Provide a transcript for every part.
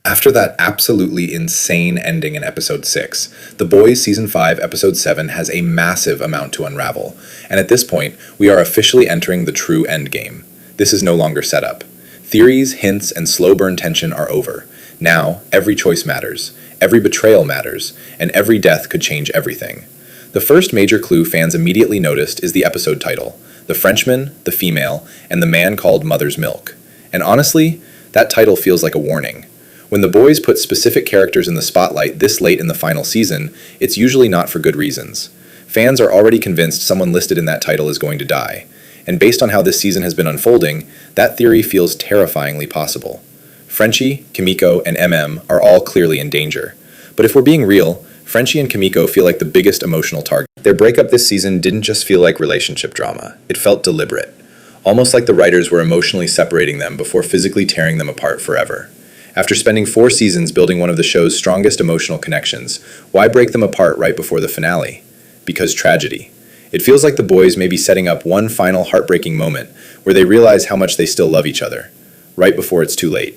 After that absolutely insane ending in episode 6, The Boys season 5 episode 7 has a massive amount to unravel, and at this point, we are officially entering the true endgame. This is no longer setup. Theories, hints, and slow burn tension are over. Now, every choice matters, every betrayal matters, and every death could change everything. The first major clue fans immediately noticed is the episode title: The Frenchman, the Female, and the Man Called Mother's Milk. And honestly, that title feels like a warning. When the boys put specific characters in the spotlight this late in the final season, it's usually not for good reasons. Fans are already convinced someone listed in that title is going to die. And based on how this season has been unfolding, that theory feels terrifyingly possible. Frenchie, Kimiko, and MM are all clearly in danger. But if we're being real, Frenchie and Kimiko feel like the biggest emotional target. Their breakup this season didn't just feel like relationship drama, it felt deliberate. Almost like the writers were emotionally separating them before physically tearing them apart forever. After spending 4 seasons building one of the show's strongest emotional connections, why break them apart right before the finale? Because tragedy. It feels like the boys may be setting up one final heartbreaking moment where they realize how much they still love each other, right before it's too late.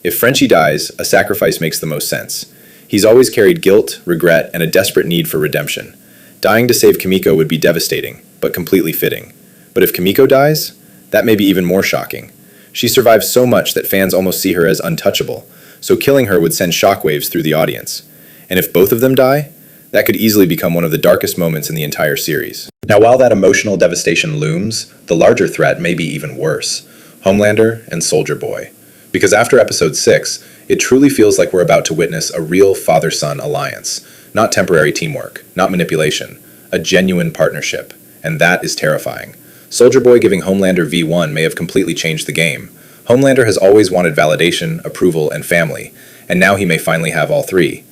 If Frenchie dies, a sacrifice makes the most sense. He's always carried guilt, regret, and a desperate need for redemption. Dying to save Kimiko would be devastating, but completely fitting. But if Kimiko dies, that may be even more shocking. She survives so much that fans almost see her as untouchable, so killing her would send shockwaves through the audience. And if both of them die, that could easily become one of the darkest moments in the entire series. Now, while that emotional devastation looms, the larger threat may be even worse: Homelander and Soldier Boy. Because after episode 6, it truly feels like we're about to witness a real father-son alliance. Not temporary teamwork, not manipulation, a genuine partnership. And that is terrifying. Soldier Boy giving Homelander V1 may have completely changed the game. Homelander has always wanted validation, approval, and family, and now he may finally have all 3.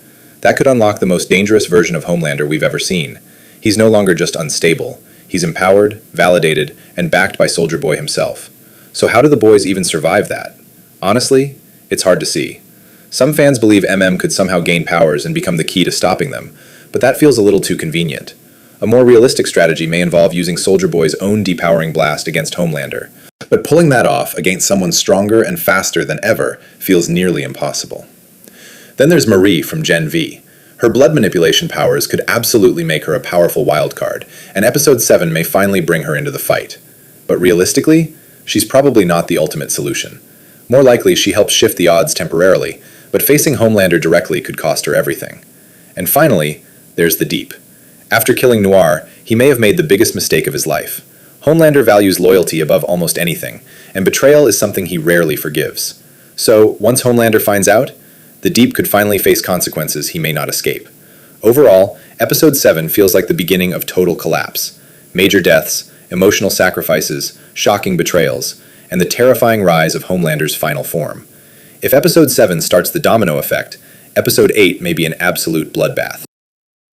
That could unlock the most dangerous version of Homelander we've ever seen. He's no longer just unstable. He's empowered, validated, and backed by Soldier Boy himself. So how do the boys even survive that? Honestly, it's hard to see. Some fans believe MM could somehow gain powers and become the key to stopping them, but that feels a little too convenient. A more realistic strategy may involve using Soldier Boy's own depowering blast against Homelander, but pulling that off against someone stronger and faster than ever feels nearly impossible. Then there's Marie from Gen V. Her blood manipulation powers could absolutely make her a powerful wildcard, and episode 7 may finally bring her into the fight. But realistically, she's probably not the ultimate solution. More likely, she helps shift the odds temporarily, but facing Homelander directly could cost her everything. And finally, there's the Deep. After killing Noir, he may have made the biggest mistake of his life. Homelander values loyalty above almost anything, and betrayal is something he rarely forgives. So, once Homelander finds out, the Deep could finally face consequences he may not escape. Overall, episode 7 feels like the beginning of total collapse. Major deaths, emotional sacrifices, shocking betrayals, and the terrifying rise of Homelander's final form. If episode 7 starts the domino effect, episode 8 may be an absolute bloodbath.